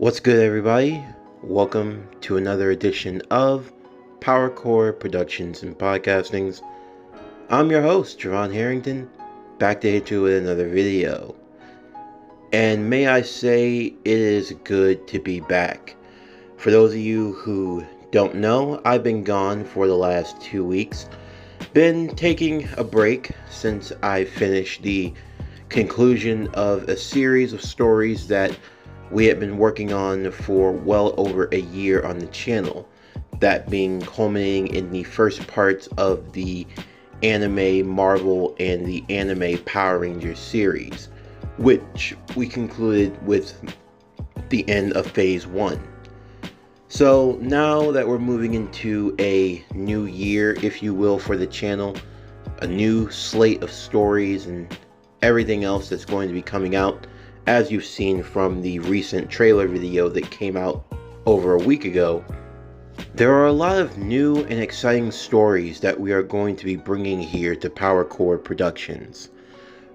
What's good, everybody? Welcome to another edition of PowerCore Productions and Podcastings. I'm your host, Javon Harrington, back to hit you with another video. And may I say, it is good to be back. For those of you who don't know, I've been gone for the last 2 weeks. Been taking a break since I finished the conclusion of a series of stories that we had been working on for well over a year on the channel, that being culminating in the first parts of the anime Marvel and the anime Power Rangers series, which we concluded with the end of phase 1. So now that we're moving into a new year, if you will, for the channel, a new slate of stories and everything else that's going to be coming out, as you've seen from the recent trailer video that came out over a week ago, there are a lot of new and exciting stories that we are going to be bringing here to PowerCore Productions.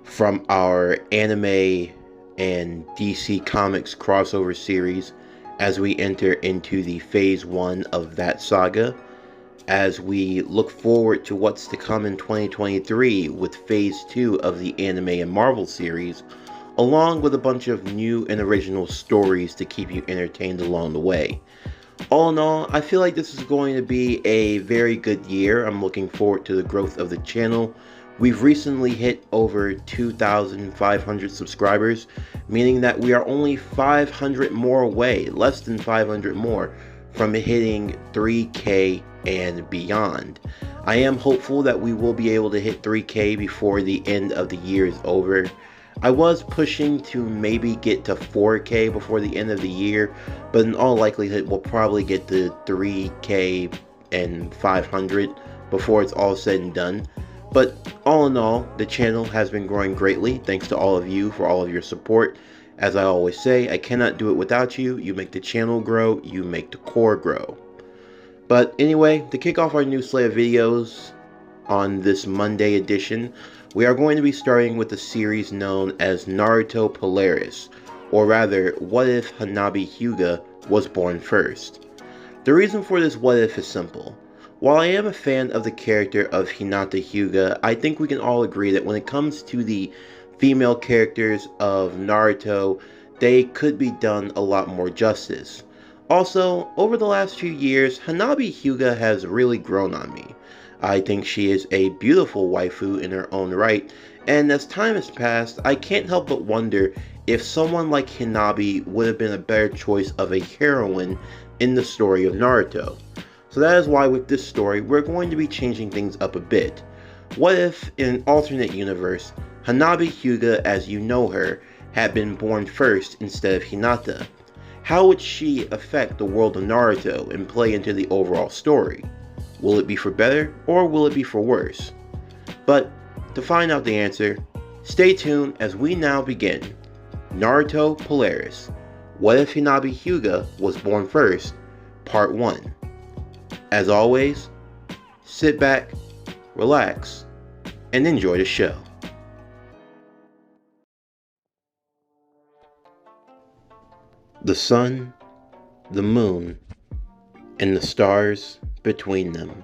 From our anime and DC Comics crossover series, as we enter into the phase 1 of that saga, as we look forward to what's to come in 2023 with phase 2 of the anime and Marvel series, along with a bunch of new and original stories to keep you entertained along the way. All in all, I feel like this is going to be a very good year. I'm looking forward to the growth of the channel. We've recently hit over 2,500 subscribers, meaning that we are only 500 more away, less than 500 more, from hitting 3K and beyond. I am hopeful that we will be able to hit 3K before the end of the year is over. I was pushing to maybe get to 4K before the end of the year, but in all likelihood we'll probably get to 3K and 500 before it's all said and done. But all in all, the channel has been growing greatly, thanks to all of you for all of your support. As I always say, I cannot do it without you. You make the channel grow, you make the core grow. But anyway, to kick off our new slate of videos on this Monday edition, we are going to be starting with a series known as Naruto Polaris, or rather, what if Hanabi Hyuga was born first? The reason for this what if is simple. While I am a fan of the character of Hanabi Hyuga, I think we can all agree that when it comes to the female characters of Naruto, they could be done a lot more justice. Also, over the last few years, Hanabi Hyuga has really grown on me. I think she is a beautiful waifu in her own right, and as time has passed, I can't help but wonder if someone like Hanabi would have been a better choice of a heroine in the story of Naruto. So that is why with this story, we're going to be changing things up a bit. What if, in an alternate universe, Hanabi Hyuga as you know her had been born first instead of Hinata? How would she affect the world of Naruto and play into the overall story? Will it be for better or will it be for worse? But to find out the answer, stay tuned as we now begin Naruto Polaris, What if Hanabi Hyuga was born first, Part 1. As always, sit back, relax, and enjoy the show. The sun, the moon, and the stars between them.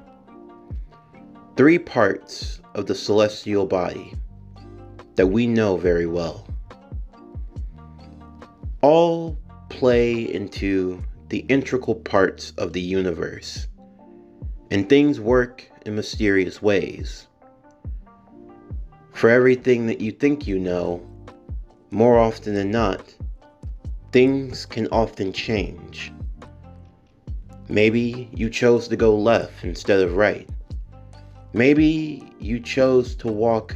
3 parts of the celestial body that we know very well. All play into the integral parts of the universe, and things work in mysterious ways. For everything that you think you know, more often than not, things can often change. Maybe you chose to go left instead of right. Maybe you chose to walk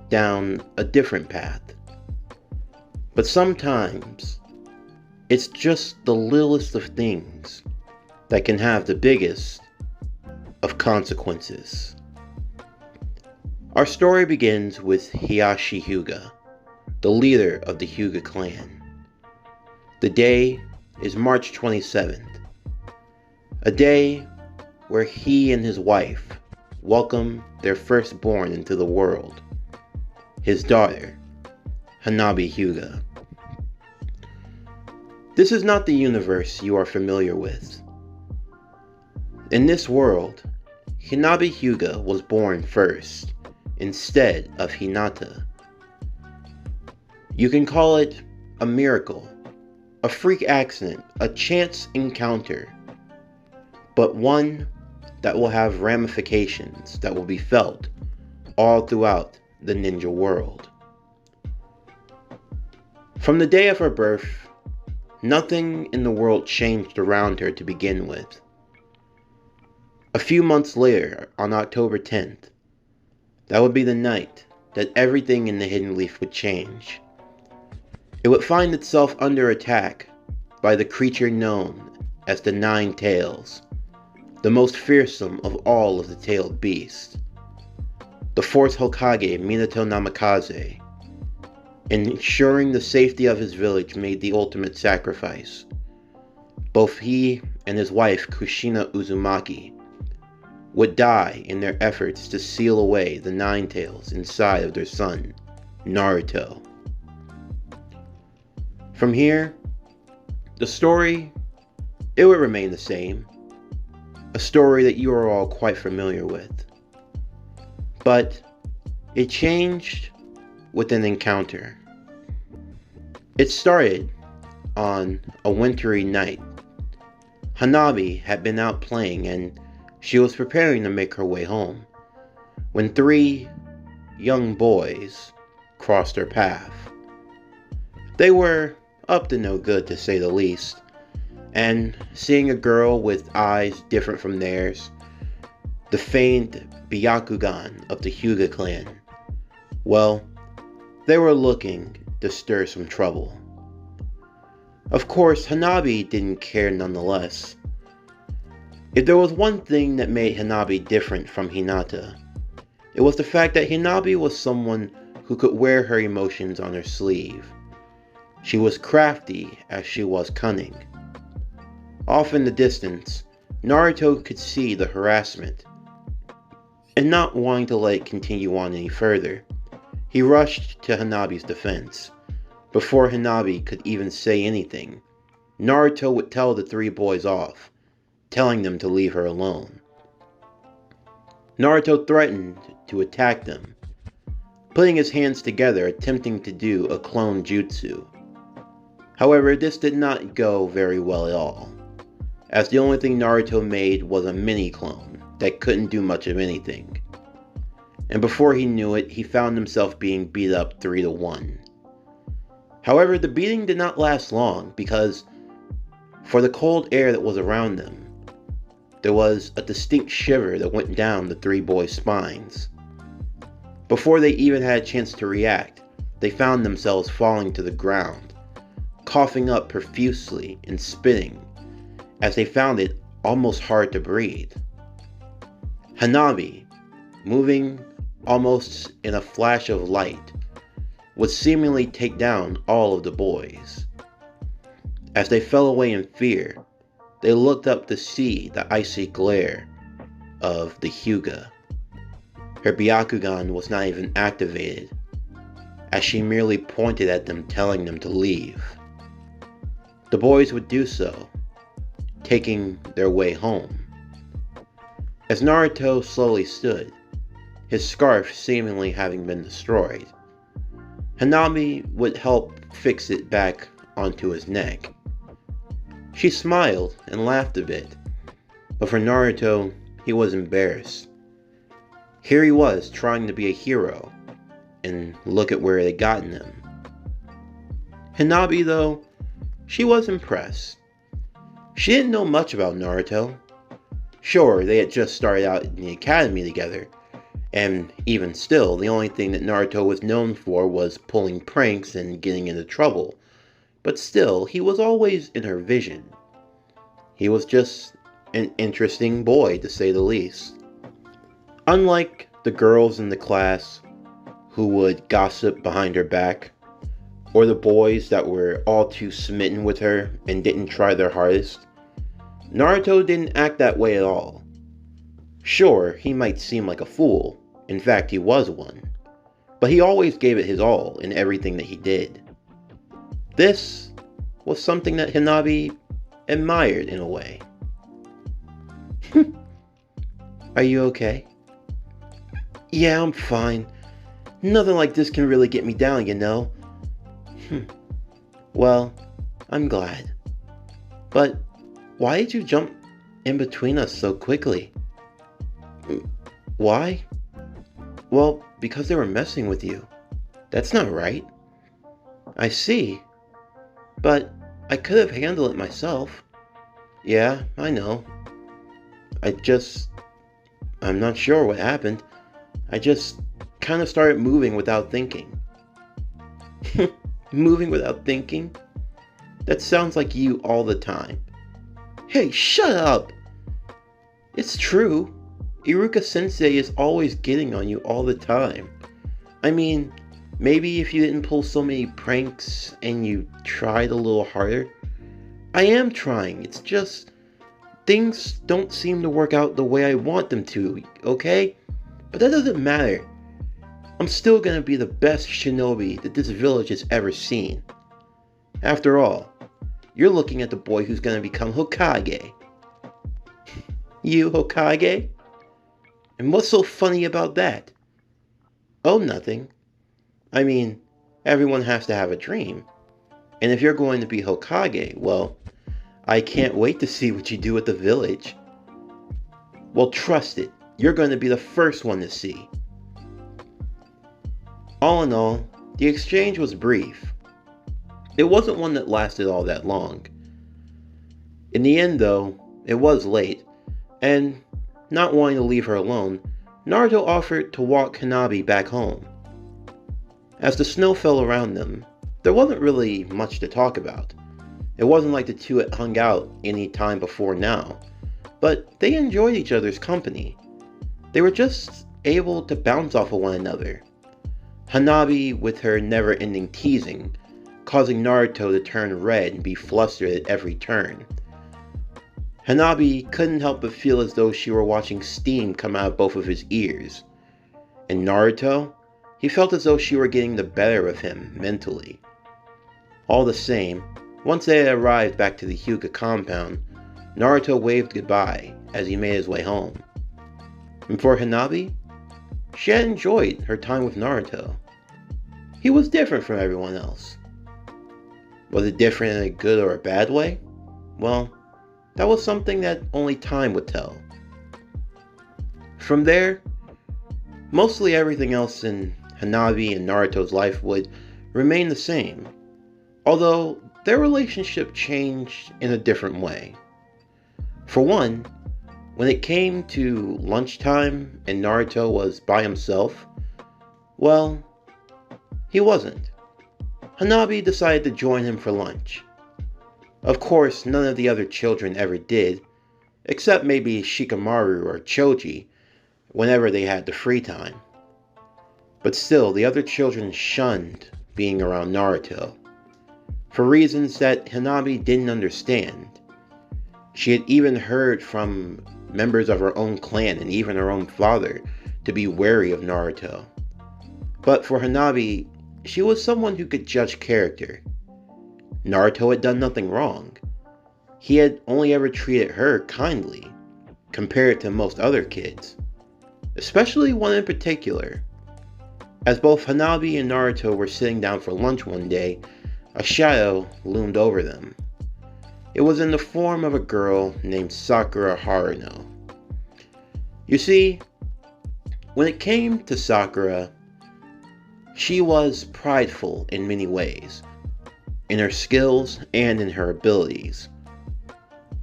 down a different path. But sometimes, it's just the littlest of things that can have the biggest of consequences. Our story begins with Hanabi Hyuga, the leader of the Hyuga clan. The day is March 27th. A day where he and his wife welcome their firstborn into the world, his daughter, Hanabi Hyuga. This is not the universe you are familiar with. In this world, Hanabi Hyuga was born first, instead of Hinata. You can call it a miracle, a freak accident, a chance encounter, but one that will have ramifications that will be felt all throughout the ninja world. From the day of her birth, nothing in the world changed around her to begin with. A few months later, on October 10th, that would be the night that everything in the Hidden Leaf would change. It would find itself under attack by the creature known as the Nine Tails, the most fearsome of all of the tailed beasts. The fourth Hokage, Minato Namikaze, ensuring the safety of his village, made the ultimate sacrifice. Both he and his wife, Kushina Uzumaki, would die in their efforts to seal away the Nine Tails inside of their son, Naruto. From here, the story, it would remain the same. A story that you are all quite familiar with. But it changed with an encounter. It started on a wintry night. Hanabi had been out playing and she was preparing to make her way home when three young boys crossed her path. They were up to no good, to say the least, and seeing a girl with eyes different from theirs, the famed Byakugan of the Hyuga clan, well, they were looking to stir some trouble. Of course, Hanabi didn't care nonetheless. If there was one thing that made Hanabi different from Hinata, it was the fact that Hanabi was someone who could wear her emotions on her sleeve. She was crafty as she was cunning. Off in the distance, Naruto could see the harassment, and not wanting to let it continue on any further, he rushed to Hanabi's defense. Before Hanabi could even say anything, Naruto would tell the three boys off, telling them to leave her alone. Naruto threatened to attack them, putting his hands together attempting to do a clone jutsu. However, this did not go very well at all, as the only thing Naruto made was a mini-clone that couldn't do much of anything. And before he knew it, he found himself being beat up 3-1. However, the beating did not last long because, for the cold air that was around them, there was a distinct shiver that went down the three boys' spines. Before they even had a chance to react, they found themselves falling to the ground, coughing up profusely and spitting, as they found it almost hard to breathe. Hanabi, moving almost in a flash of light, would seemingly take down all of the boys. As they fell away in fear, they looked up to see the icy glare of the Hyuga. Her Byakugan was not even activated, as she merely pointed at them, telling them to leave. The boys would do so, taking their way home. As Naruto slowly stood, his scarf seemingly having been destroyed, Hanabi would help fix it back onto his neck. She smiled and laughed a bit, but for Naruto, he was embarrassed. Here he was trying to be a hero, and look at where it had gotten him. Hanabi, though, she was impressed. She didn't know much about Naruto. Sure, they had just started out in the academy together, and even still, the only thing that Naruto was known for was pulling pranks and getting into trouble. But still, he was always in her vision. He was just an interesting boy, to say the least. Unlike the girls in the class who would gossip behind her back, or the boys that were all too smitten with her and didn't try their hardest, Naruto didn't act that way at all. Sure, he might seem like a fool, in fact he was one, but he always gave it his all in everything that he did. This was something that Hanabi admired in a way. Are you okay? Yeah, I'm fine. Nothing like this can really get me down, you know. Well, I'm glad. But why did you jump in between us so quickly? Why? Well, because they were messing with you. That's not right. I see. But I could have handled it myself. Yeah, I know. I'm not sure what happened. I just kind of started moving without thinking. Moving without thinking? That sounds like you all the time. Hey, shut up! It's true. Iruka-sensei is always getting on you all the time. I mean, maybe if you didn't pull so many pranks and you tried a little harder. I am trying, it's just things don't seem to work out the way I want them to, okay? But that doesn't matter. I'm still gonna be the best shinobi that this village has ever seen. After all, you're looking at the boy who's gonna become Hokage. You Hokage? And what's so funny about that? Oh, nothing. I mean, everyone has to have a dream. And if you're going to be Hokage, well, I can't wait to see what you do at the village. Well, trust it, you're going to be the first one to see. All in all, the exchange was brief. It wasn't one that lasted all that long. In the end, though, it was late, and not wanting to leave her alone, Naruto offered to walk Hanabi back home. As the snow fell around them, there wasn't really much to talk about. It wasn't like the two had hung out any time before now, but they enjoyed each other's company. They were just able to bounce off of one another. Hanabi with her never-ending teasing, causing Naruto to turn red and be flustered at every turn. Hanabi couldn't help but feel as though she were watching steam come out of both of his ears. And Naruto, he felt as though she were getting the better of him mentally. All the same, once they had arrived back to the Hyuga compound, Naruto waved goodbye as he made his way home. And for Hanabi, she had enjoyed her time with Naruto. He was different from everyone else. Was it different in a good or a bad way? Well, that was something that only time would tell. From there, mostly everything else in Hanabi and Naruto's life would remain the same, although their relationship changed in a different way. For one, when it came to lunchtime and Naruto was by himself, well, he wasn't. Hanabi decided to join him for lunch. Of course, none of the other children ever did, except maybe Shikamaru or Choji, whenever they had the free time. But still, the other children shunned being around Naruto, for reasons that Hanabi didn't understand. She had even heard from members of her own clan and even her own father to be wary of Naruto. But for Hanabi, she was someone who could judge character. Naruto had done nothing wrong. He had only ever treated her kindly, compared to most other kids, especially one in particular. As both Hanabi and Naruto were sitting down for lunch one day, a shadow loomed over them. It was in the form of a girl named Sakura Haruno. You see, when it came to Sakura, she was prideful in many ways, in her skills and in her abilities.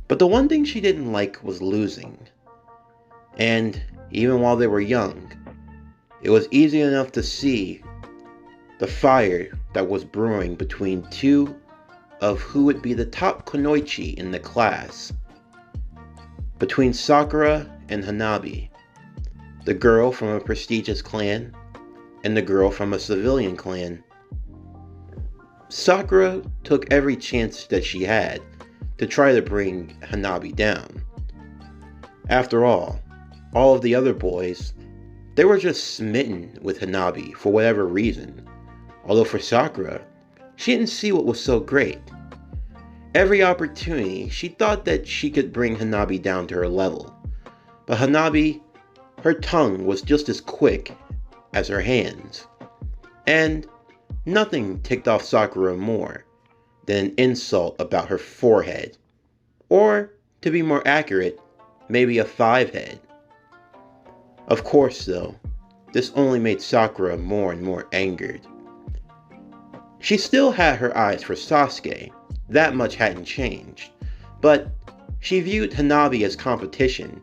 But the one thing she didn't like was losing. And even while they were young, it was easy enough to see the fire that was brewing between two of who would be the top kunoichi in the class. Between Sakura and Hanabi, the girl from a prestigious clan and the girl from a civilian clan. Sakura took every chance that she had to try to bring Hanabi down. After all of the other boys, they were just smitten with Hanabi for whatever reason. Although for Sakura, she didn't see what was so great. Every opportunity, she thought that she could bring Hanabi down to her level. But Hanabi, her tongue was just as quick as her hands. And nothing ticked off Sakura more than an insult about her forehead. Or, to be more accurate, maybe a 5-head. Of course, though, this only made Sakura more and more angered. She still had her eyes for Sasuke, that much hadn't changed, but she viewed Hanabi as competition,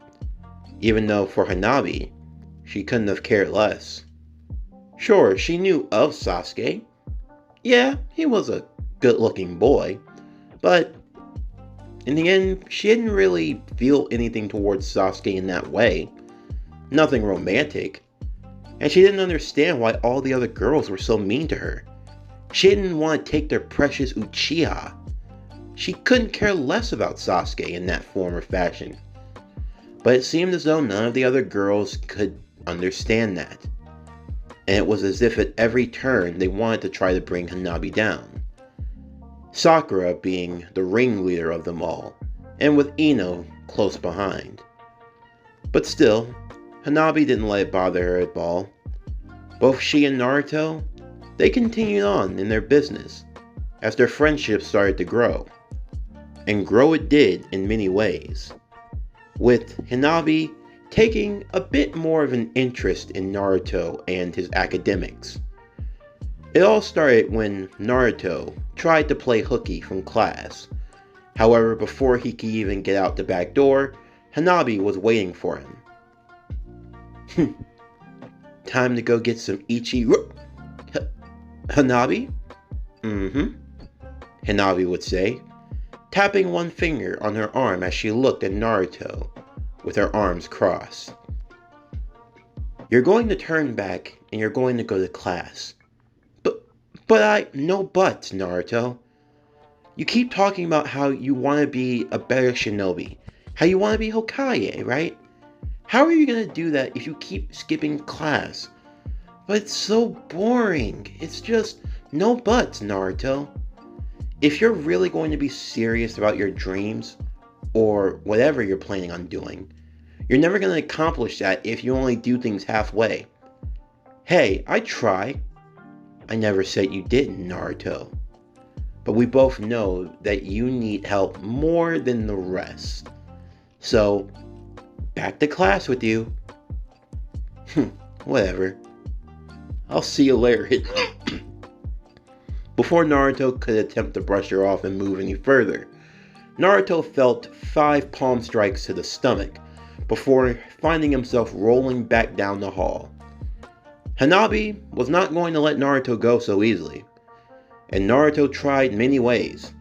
even though for Hanabi, she couldn't have cared less. Sure, she knew of Sasuke. Yeah, he was a good-looking boy, but in the end, she didn't really feel anything towards Sasuke in that way. Nothing romantic. And she didn't understand why all the other girls were so mean to her. She didn't want to take their precious Uchiha. She couldn't care less about Sasuke in that form or fashion. But it seemed as though none of the other girls could understand that. And it was as if at every turn they wanted to try to bring Hanabi down. Sakura being the ringleader of them all, and with Ino close behind. But still, Hanabi didn't let it bother her at all. Both she and Naruto, they continued on in their business, as their friendship started to grow. And grow it did in many ways, with Hanabi taking a bit more of an interest in Naruto and his academics. It all started when Naruto tried to play hooky from class. However, before he could even get out the back door, Hanabi was waiting for him. Time to go get some Hanabi? Hanabi would say, tapping one finger on her arm as she looked at Naruto with her arms crossed. You're going to turn back and you're going to go to class. No buts, Naruto. You keep talking about how you want to be a better shinobi, how you want to be Hokage, right? How are you going to do that if you keep skipping class? But it's so boring. It's just no buts, Naruto. If you're really going to be serious about your dreams, or whatever you're planning on doing, you're never going to accomplish that if you only do things halfway. Hey, I try. I never said you didn't, Naruto. But we both know that you need help more than the rest. So, back to class with you. Whatever. I'll see you later. Before Naruto could attempt to brush her off and move any further, Naruto felt 5 palm strikes to the stomach before finding himself rolling back down the hall. Hanabi was not going to let Naruto go so easily, and Naruto tried many ways.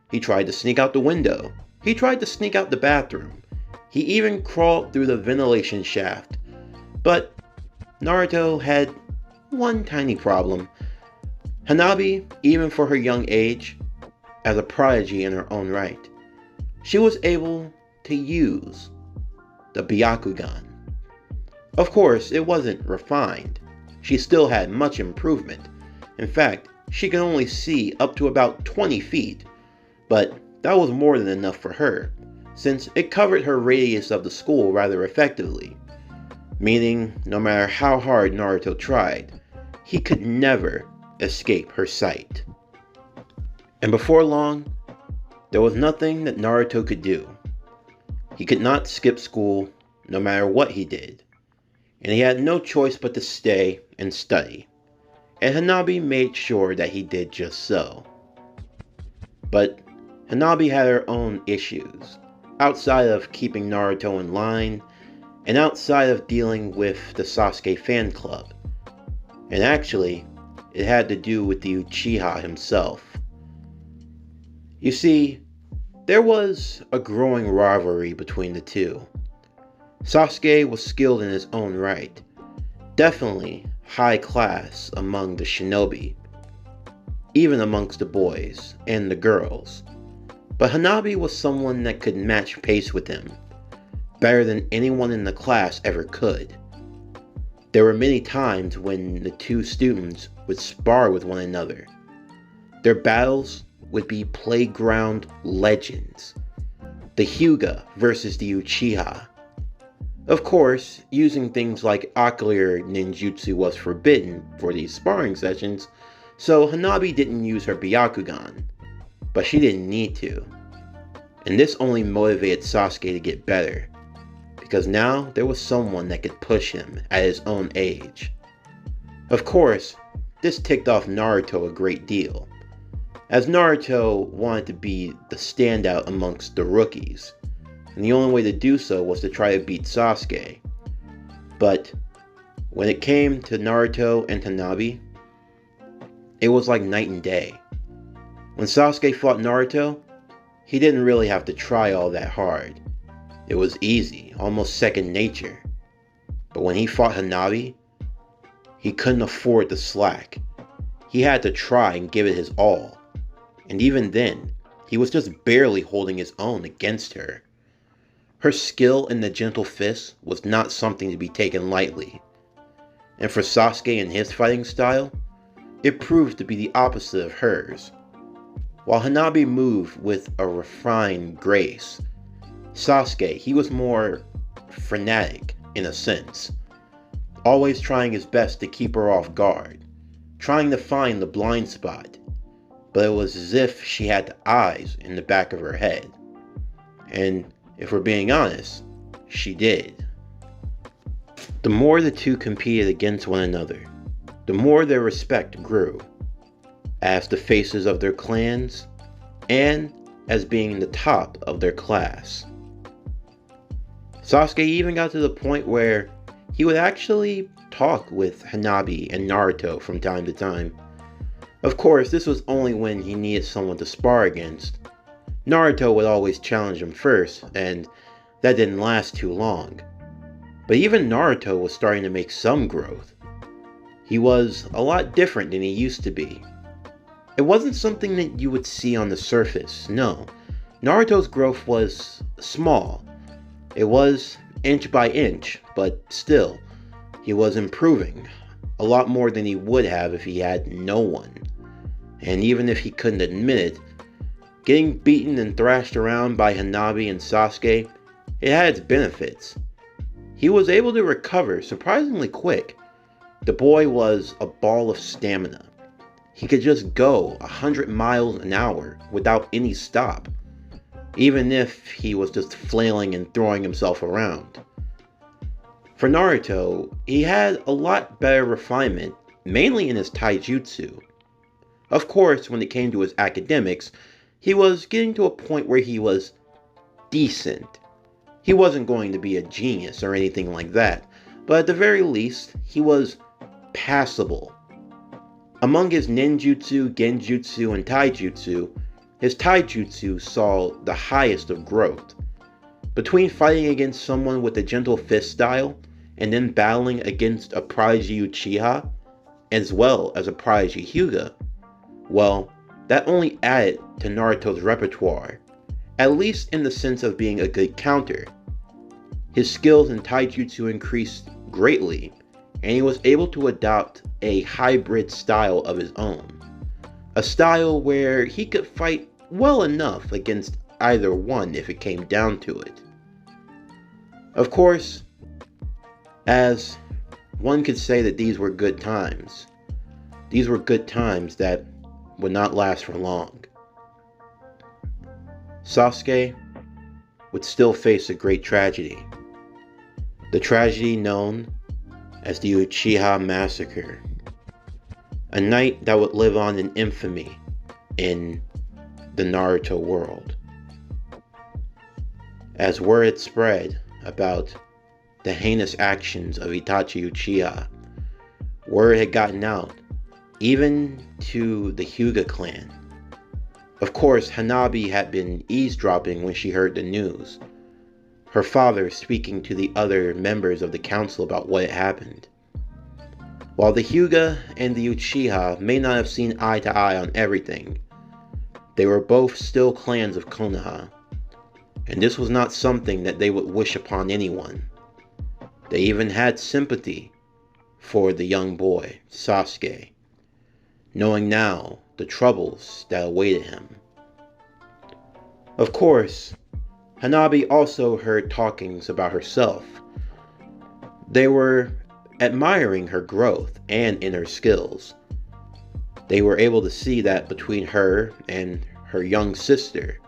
He tried to sneak out the window. He tried to sneak out the bathroom. He even crawled through the ventilation shaft. But Naruto had one tiny problem. Hanabi, even for her young age, as a prodigy in her own right, she was able to use the Byakugan. Of course, it wasn't refined. She still had much improvement. In fact, she could only see up to about 20 feet, but that was more than enough for her, since it covered her radius of the school rather effectively, meaning no matter how hard Naruto tried, he could never escape her sight. And before long, there was nothing that Naruto could do. He could not skip school no matter what he did, and he had no choice but to stay and study, and Hanabi made sure that he did just so. But Hanabi had her own issues, outside of keeping Naruto in line, and outside of dealing with the Sasuke fan club. And actually, it had to do with the Uchiha himself. You see, there was a growing rivalry between the two. Sasuke was skilled in his own right, definitely high class among the shinobi, even amongst the boys and the girls. But Hanabi was someone that could match pace with him, better than anyone in the class ever could. There were many times when the two students would spar with one another. Their battles would be playground legends. The Hyuga versus the Uchiha. Of course, using things like ocular ninjutsu was forbidden for these sparring sessions, so Hanabi didn't use her Byakugan, but she didn't need to. And this only motivated Sasuke to get better, because now there was someone that could push him at his own age. Of course, this ticked off Naruto a great deal, as Naruto wanted to be the standout amongst the rookies, and the only way to do so was to try to beat Sasuke. But when it came to Naruto and Hanabi, it was like night and day. When Sasuke fought Naruto, he didn't really have to try all that hard. It was easy, almost second nature. But when he fought Hanabi, he couldn't afford to slack. He had to try and give it his all. And even then, he was just barely holding his own against her. Her skill in the gentle fist was not something to be taken lightly. And for Sasuke and his fighting style, it proved to be the opposite of hers. While Hanabi moved with a refined grace, Sasuke, he was more frenetic in a sense, always trying his best to keep her off guard, trying to find the blind spot, but it was as if she had the eyes in the back of her head. And if we're being honest, she did. The more the two competed against one another, the more their respect grew, as the faces of their clans, and as being the top of their class. Sasuke even got to the point where he would actually talk with Hanabi and Naruto from time to time. Of course, this was only when he needed someone to spar against. Naruto would always challenge him first, and that didn't last too long. But even Naruto was starting to make some growth. He was a lot different than he used to be. It wasn't something that you would see on the surface, no. Naruto's growth was small. It was inch by inch, but still, he was improving. A lot more than he would have if he had no one. And even if he couldn't admit it, getting beaten and thrashed around by Hanabi and Sasuke, it had its benefits. He was able to recover surprisingly quick. The boy was a ball of stamina. He could just go 100 miles an hour without any stop, even if he was just flailing and throwing himself around. For Naruto, he had a lot better refinement, mainly in his taijutsu. Of course, when it came to his academics, he was getting to a point where he was decent. He wasn't going to be a genius or anything like that, but at the very least, he was passable. Among his ninjutsu, genjutsu, and taijutsu, his taijutsu saw the highest of growth. Between fighting against someone with a gentle fist style, and then battling against a prodigy Uchiha, as well as a prodigy Hyuga, well, that only added to Naruto's repertoire, at least in the sense of being a good counter. His skills in taijutsu increased greatly, and he was able to adopt a hybrid style of his own. A style where he could fight well enough against either one if it came down to it. Of course, as one could say that these were good times. These were good times that would not last for long. Sasuke would still face a great tragedy. The tragedy known as the Uchiha Massacre. A night that would live on in infamy in the Naruto world. As word spread about the heinous actions of Itachi Uchiha, word had gotten out, even to the Hyuga clan. Of course, Hanabi had been eavesdropping when she heard the news, her father speaking to the other members of the council about what had happened. While the Hyuga and the Uchiha may not have seen eye to eye on everything, they were both still clans of Konoha, and this was not something that they would wish upon anyone. They even had sympathy for the young boy, Sasuke, knowing now the troubles that awaited him. Of course, Hanabi also heard talkings about herself. They were admiring her growth and inner skills. They were able to see that between her and her young sister,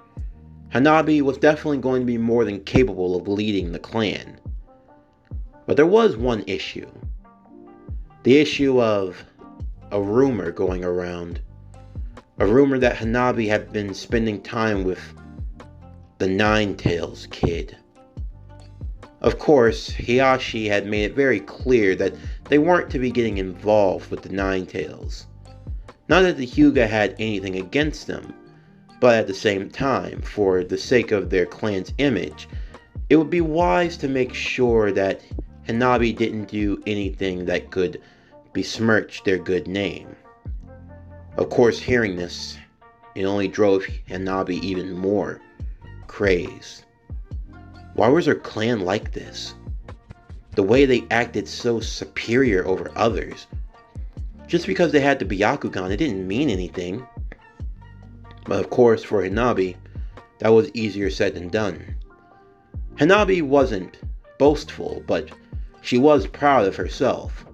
Hanabi was definitely going to be more than capable of leading the clan. But there was one issue. The issue of a rumor going around. A rumor that Hanabi had been spending time with the Nine-Tails kid. Of course, Hiyashi had made it very clear that they weren't to be getting involved with the Nine-Tails. Not that the Hyuga had anything against them, but at the same time, for the sake of their clan's image, it would be wise to make sure that Hanabi didn't do anything that could besmirch their good name. Of course, hearing this, it only drove Hanabi even more crazed. Why was her clan like this? The way they acted so superior over others. Just because they had the Byakugan, it didn't mean anything. But of course, for Hanabi, that was easier said than done. Hanabi wasn't boastful, but she was proud of herself.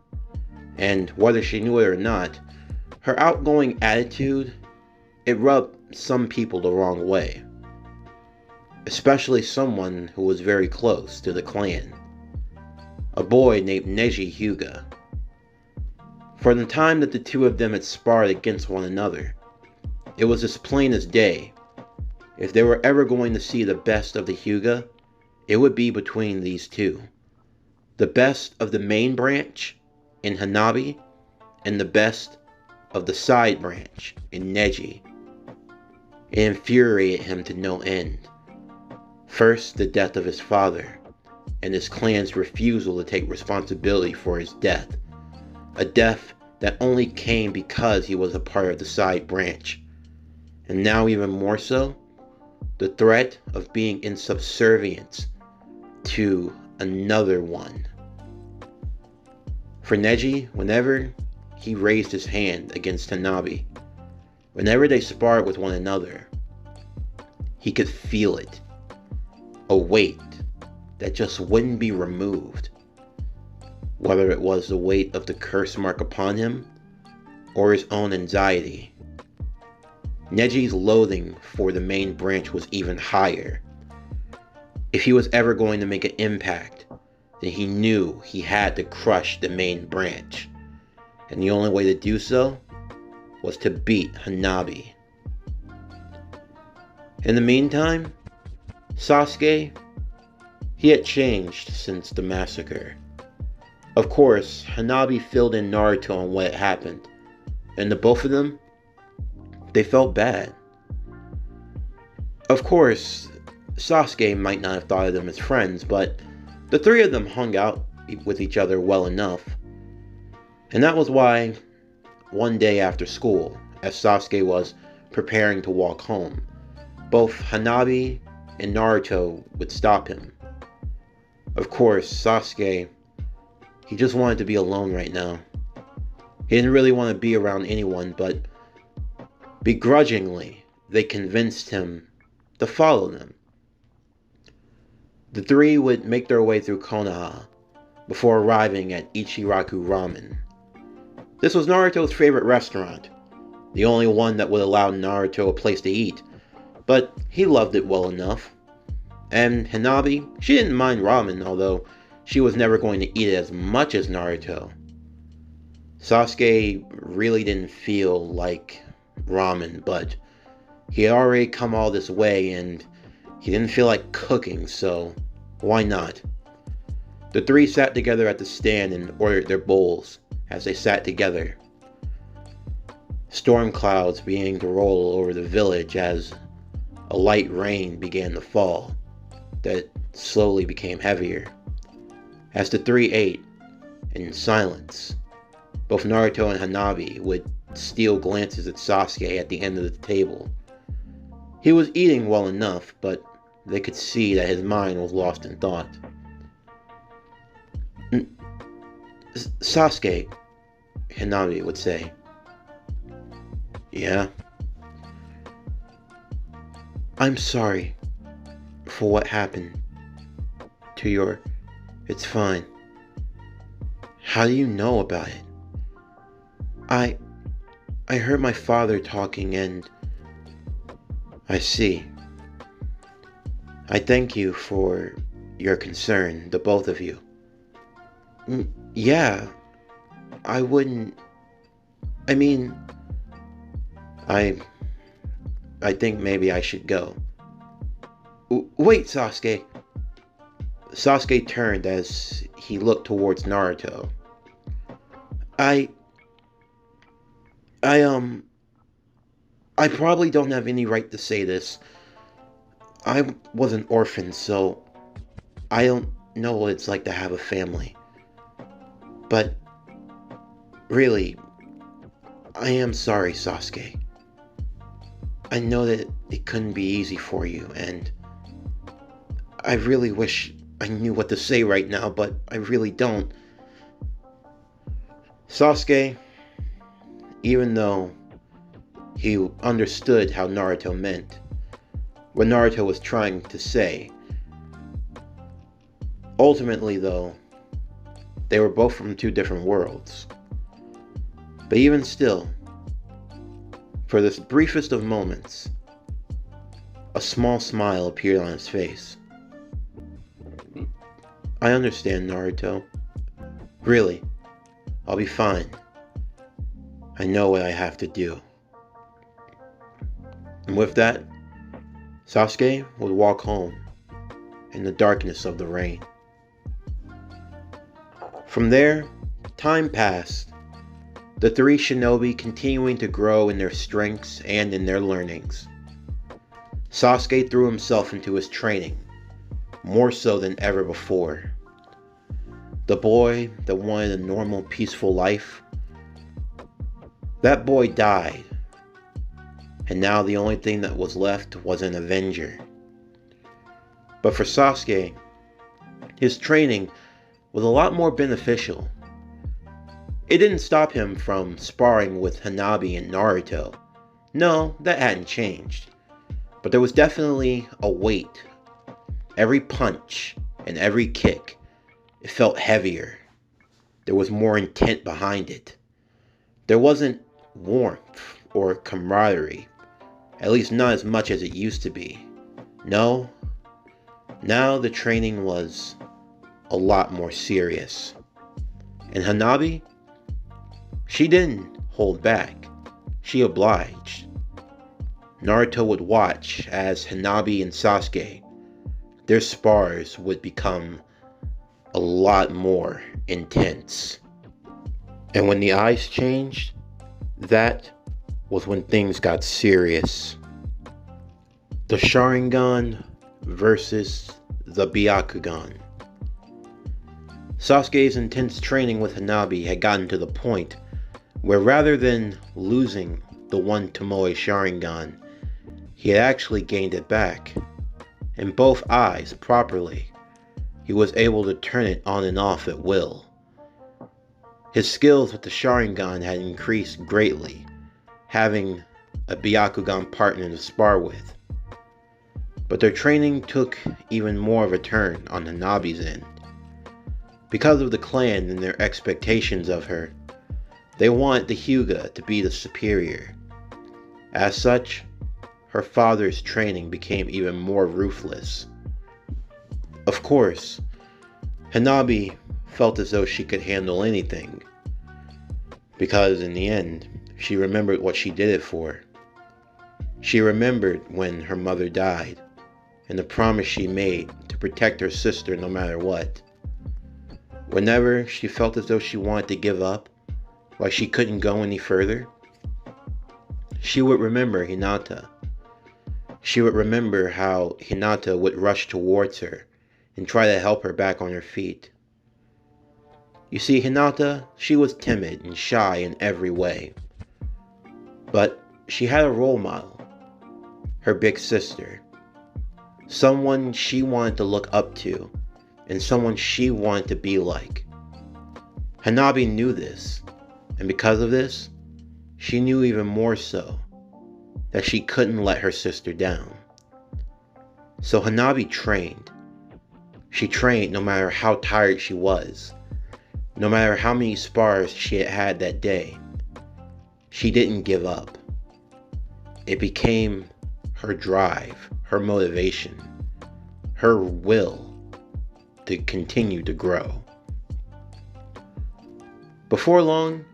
And whether she knew it or not, her outgoing attitude, it rubbed some people the wrong way. Especially someone who was very close to the clan. A boy named Hanabi Hyuga. For the time that the two of them had sparred against one another, it was as plain as day. If they were ever going to see the best of the Hyuga, it would be between these two. The best of the main branch in Hanabi, and the best of the side branch in Neji. It infuriated him to no end. First, the death of his father, and his clan's refusal to take responsibility for his death. A death that only came because he was a part of the side branch. And now even more so, the threat of being in subservience to another one. For Neji, whenever he raised his hand against Hanabi, whenever they sparred with one another, he could feel it. A weight that just wouldn't be removed. Whether it was the weight of the curse mark upon him, or his own anxiety. Neji's loathing for the main branch was even higher. If he was ever going to make an impact, then he knew he had to crush the main branch. And the only way to do so was to beat Hanabi. In the meantime, Sasuke, he had changed since the massacre. Of course, Hanabi filled in Naruto on what had happened, and the both of them, they felt bad. Of course, Sasuke might not have thought of them as friends, but the three of them hung out with each other well enough. And that was why, one day after school, as Sasuke was preparing to walk home, both Hanabi and Naruto would stop him. Of course, Sasuke, he just wanted to be alone right now. He didn't really want to be around anyone, but begrudgingly, they convinced him to follow them. The three would make their way through Konoha before arriving at Ichiraku Ramen. This was Naruto's favorite restaurant, the only one that would allow Naruto a place to eat, but he loved it well enough. And Hanabi, she didn't mind ramen, although she was never going to eat it as much as Naruto. Sasuke really didn't feel like ramen, but he had already come all this way and he didn't feel like cooking, so why not? The three sat together at the stand and ordered their bowls as they sat together. Storm clouds began to roll over the village as a light rain began to fall that slowly became heavier. As the three ate in silence, both Naruto and Hanabi would steal glances at Sasuke at the end of the table. He was eating well enough, but they could see that his mind was lost in thought. Sasuke, Hanabi would say. Yeah? I'm sorry for what happened to your... It's fine. How do you know about it? I heard my father talking and... I see. I thank you for your concern, the both of you. Yeah, I wouldn't... I mean... I think maybe I should go. Wait, Sasuke! Sasuke turned as he looked towards Naruto. I probably don't have any right to say this. I was an orphan, so I don't know what it's like to have a family. But really, I am sorry, Sasuke. I know that it couldn't be easy for you, and I really wish I knew what to say right now, but I really don't. Sasuke, even though he understood how Naruto meant, what Naruto was trying to say, ultimately though, they were both from two different worlds. But even still, for this briefest of moments, a small smile appeared on his face. I understand, Naruto. Really, I'll be fine. I know what I have to do. And with that, Sasuke would walk home in the darkness of the rain. From there, time passed, the three shinobi continuing to grow in their strengths and in their learnings. Sasuke threw himself into his training, more so than ever before. The boy that wanted a normal, peaceful life, that boy died, and now the only thing that was left was an avenger. But for Sasuke, his training was a lot more beneficial. It didn't stop him from sparring with Hanabi and Naruto. No, that hadn't changed. But there was definitely a weight. Every punch and every kick, it felt heavier. There was more intent behind it. There wasn't warmth or camaraderie, at least not as much as it used to be. No, now the training was a lot more serious. And Hanabi, she didn't hold back. She obliged. Naruto would watch as Hanabi and Sasuke, their spars would become a lot more intense. And when the eyes changed, that was when things got serious. The Sharingan versus the Byakugan. Sasuke's intense training with Hanabi had gotten to the point where rather than losing the one Tomoe Sharingan, he had actually gained it back. In both eyes properly, he was able to turn it on and off at will. His skills with the Sharingan had increased greatly, having a Byakugan partner to spar with. But their training took even more of a turn on Hanabi's end. Because of the clan and their expectations of her, they wanted the Hyuga to be the superior. As such, her father's training became even more ruthless. Of course, Hanabi felt as though she could handle anything, because in the end, she remembered what she did it for. She remembered when her mother died, and the promise she made to protect her sister no matter what. Whenever she felt as though she wanted to give up, like she couldn't go any further, she would remember Hinata. She would remember how Hinata would rush towards her and try to help her back on her feet. You see, Hinata, she was timid and shy in every way. But she had a role model, her big sister. Someone she wanted to look up to, and someone she wanted to be like. Hanabi knew this, and because of this, she knew even more so that she couldn't let her sister down. So Hanabi trained. She trained no matter how tired she was, no matter how many spars she had had that day. She didn't give up. It became her drive, her motivation, her will to continue to grow. Before long,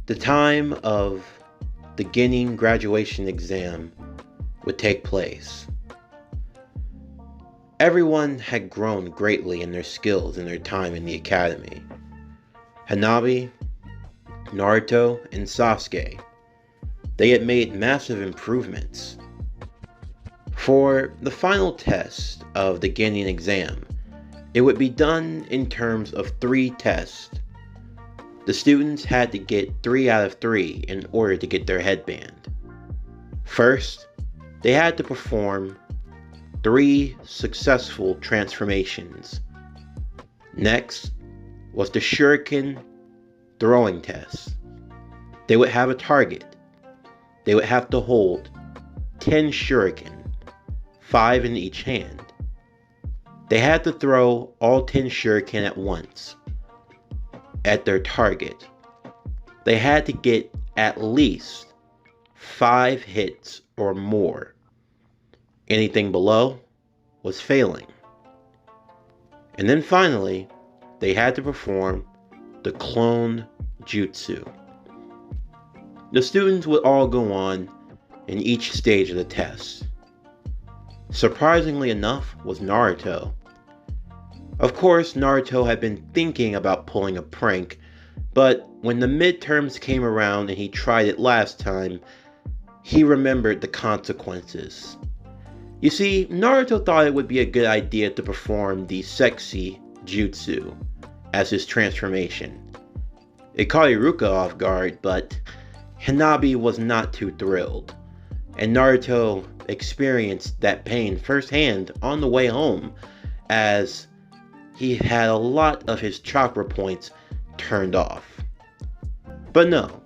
the time of the Genin graduation exam would take place. Everyone had grown greatly in their skills in their time in the academy. Hanabi, Naruto, and Sasuke, they had made massive improvements. For the final test of the Genin exam, it would be done in terms of 3 tests. The students had to get 3 out of 3 in order to get their headband. First, they had to perform 3 successful transformations. Next was the shuriken throwing test. They would have a target. They would have to hold 10 shuriken, 5 in each hand. They had to throw all 10 shuriken at once at their target. They had to get at least 5 hits or more. Anything below was failing. And then finally, they had to perform the clone jutsu. The students would all go on in each stage of the test. Surprisingly enough was Naruto. Of course, Naruto had been thinking about pulling a prank, but when the midterms came around and he tried it last time, he remembered the consequences. You see, Naruto thought it would be a good idea to perform the sexy jutsu as his transformation. It caught Iruka off guard, but Hanabi was not too thrilled, and Naruto experienced that pain firsthand on the way home as he had a lot of his chakra points turned off. But no,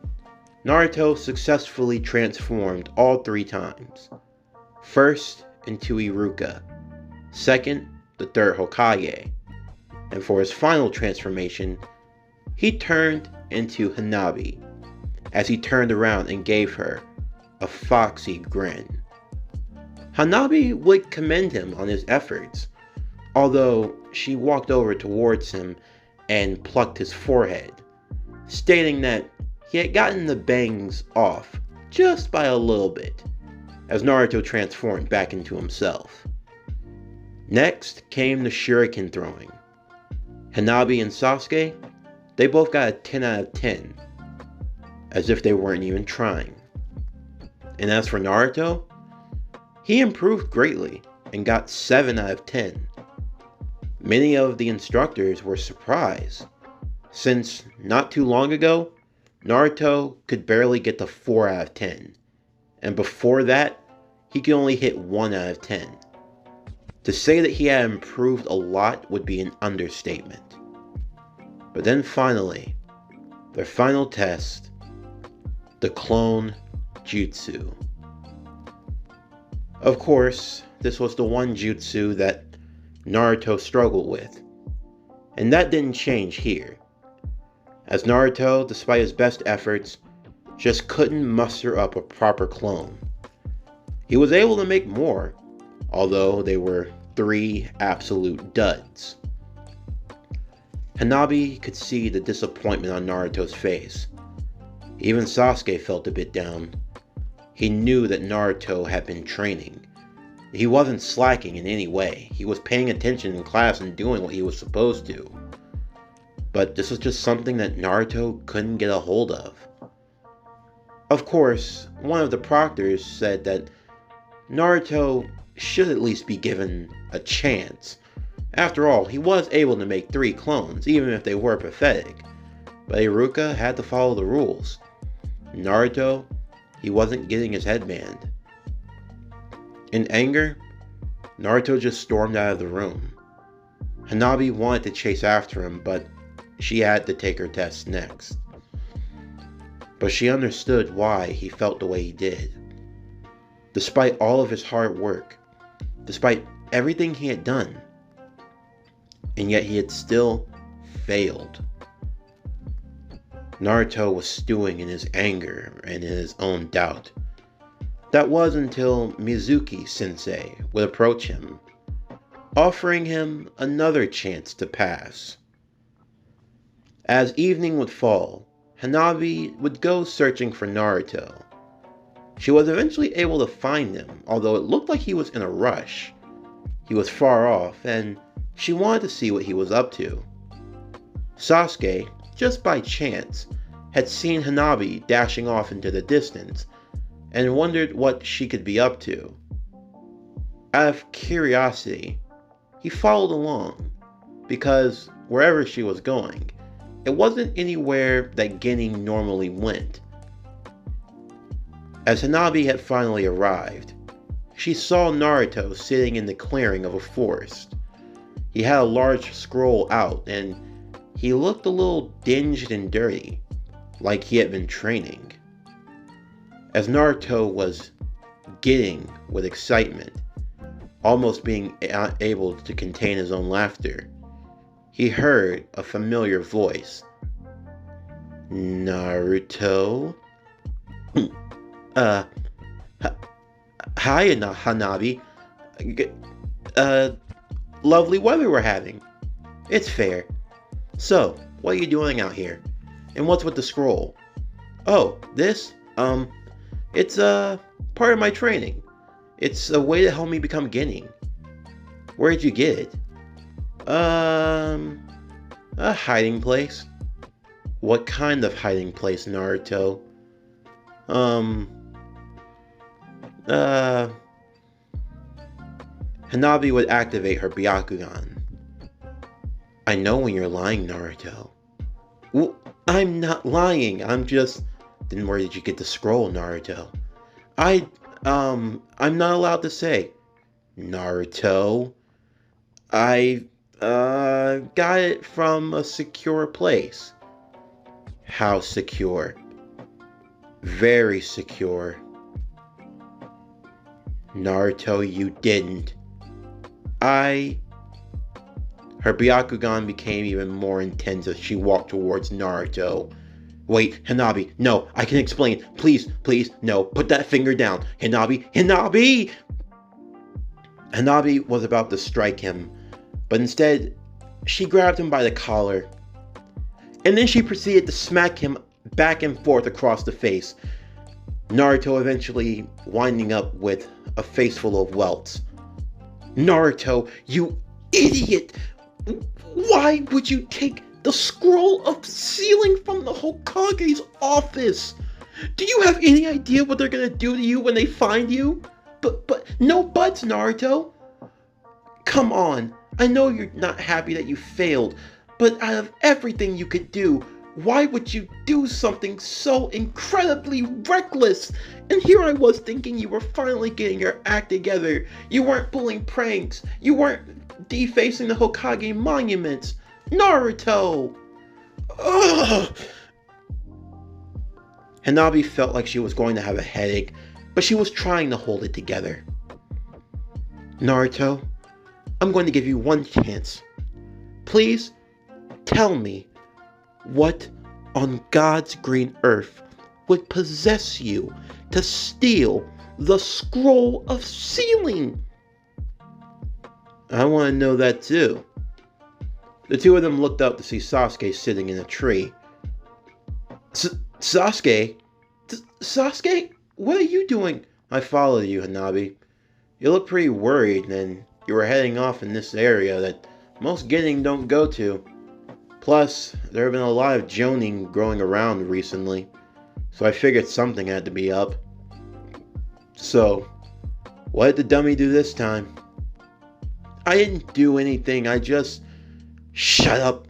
Naruto successfully transformed all 3 times. First, into Iruka. Second, the 3rd Hokage. And for his final transformation, he turned into Hanabi, as he turned around and gave her a foxy grin. Hanabi would commend him on his efforts, although she walked over towards him and plucked his forehead, stating that he had gotten the bangs off just by a little bit, as Naruto transformed back into himself. Next came the shuriken throwing. Hanabi and Sasuke, they both got a 10 out of 10, as if they weren't even trying. And as for Naruto, he improved greatly and got 7 out of 10. Many of the instructors were surprised, since not too long ago, Naruto could barely get the 4 out of 10, and before that, he could only hit 1 out of 10. To say that he had improved a lot would be an understatement. But then finally, their final test, the clone jutsu. Of course, this was the one jutsu that Naruto struggled with, and that didn't change here, as Naruto, despite his best efforts, just couldn't muster up a proper clone. He was able to make more, although they were 3 absolute duds. Hanabi could see the disappointment on Naruto's face. Even Sasuke felt a bit down. He knew that Naruto had been training. He wasn't slacking in any way. He was paying attention in class and doing what he was supposed to. But this was just something that Naruto couldn't get a hold of. Of course, one of the proctors said that Naruto should at least be given a chance. After all, he was able to make 3 clones, even if they were pathetic. But Iruka had to follow the rules. Naruto, he wasn't getting his headband. In anger, Naruto just stormed out of the room. Hanabi wanted to chase after him, but she had to take her test next. But she understood why he felt the way he did. Despite all of his hard work, despite everything he had done, and yet he had still failed. Naruto was stewing in his anger and in his own doubt. That was until Mizuki sensei would approach him, offering him another chance to pass. As evening would fall, Hanabi would go searching for Naruto. She was eventually able to find him, although it looked like he was in a rush. He was far off, and she wanted to see what he was up to. Sasuke, just by chance, had seen Hanabi dashing off into the distance, and wondered what she could be up to. Out of curiosity, he followed along, because wherever she was going, it wasn't anywhere that Genin normally went. As Hanabi had finally arrived, she saw Naruto sitting in the clearing of a forest. He had a large scroll out, and he looked a little dinged and dirty, like he had been training. As Naruto was giddying with excitement, almost being unable to contain his own laughter, he heard a familiar voice. Naruto? Hi, Hanabi. Lovely weather we're having. It's fair. So, what are you doing out here? And what's with the scroll? Oh, this? It's part of my training. It's a way to help me become Genin. Where did you get it? A hiding place. What kind of hiding place, Naruto? Hanabi would activate her Byakugan. I know when you're lying, Naruto. Well, I'm not lying, I'm just... Then where did you get the scroll, Naruto? I'm not allowed to say. Naruto, I, got it from a secure place. How secure? Very secure. Naruto, you didn't. Her Byakugan became even more intense as she walked towards Naruto. Wait, Hanabi, no, I can explain. Please, please, no, put that finger down. Hanabi, Hanabi! Hanabi was about to strike him, but instead, she grabbed him by the collar. And then she proceeded to smack him back and forth across the face. Naruto eventually winding up with a face full of welts. Naruto, you idiot! Why would you take the scroll of sealing from the Hokage's office? Do you have any idea what they're gonna do to you when they find you? But no buts, Naruto. Come on, I know you're not happy that you failed, but out of everything you could do, why would you do something so incredibly reckless? And here I was thinking you were finally getting your act together. You weren't pulling pranks. You weren't defacing the Hokage monuments. Naruto! Ugh! Hanabi felt like she was going to have a headache, but she was trying to hold it together. Naruto, I'm going to give you one chance. Please, tell me, what on God's green earth would possess you to steal the scroll of sealing? I want to know that too. The two of them looked up to see Sasuke sitting in a tree. Sasuke? Sasuke? What are you doing? I followed you, Hanabi. You look pretty worried, and you were heading off in this area that most Genin don't go to. Plus, there have been a lot of jonin growing around recently, so I figured something had to be up. So, what did the dummy do this time? I didn't do anything, I just... Shut up!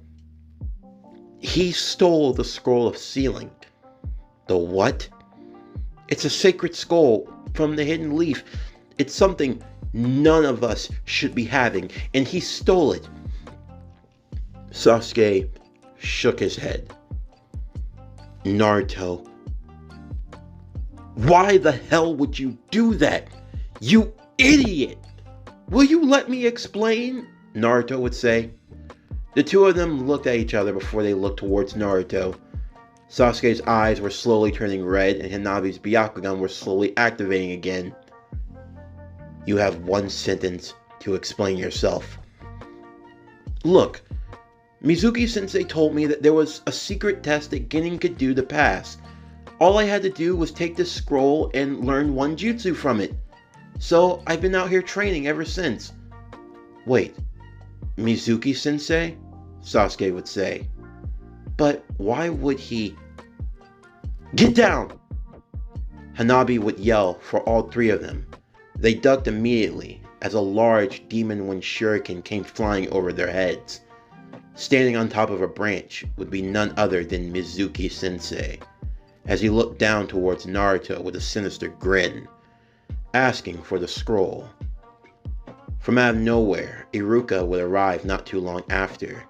He stole the scroll of sealing. The what? It's a sacred scroll from the hidden leaf. It's something none of us should be having, and he stole it. Sasuke shook his head. Naruto, why the hell would you do that? You idiot! "Will you let me explain?" Naruto would say. The two of them looked at each other before they looked towards Naruto. Sasuke's eyes were slowly turning red and Hanabi's Byakugan were slowly activating again. "You have one sentence to explain yourself." "Look, Mizuki-sensei told me that there was a secret test that Genin could do to pass. All I had to do was take this scroll and learn one jutsu from it. So I've been out here training ever since." "Wait, Mizuki-sensei?" Sasuke would say. "But why would he—" "Get down!" Hanabi would yell for all three of them. They ducked immediately as a large demon wind shuriken came flying over their heads. Standing on top of a branch would be none other than Mizuki-sensei, as he looked down towards Naruto with a sinister grin, asking for the scroll. From out of nowhere, Iruka would arrive not too long after.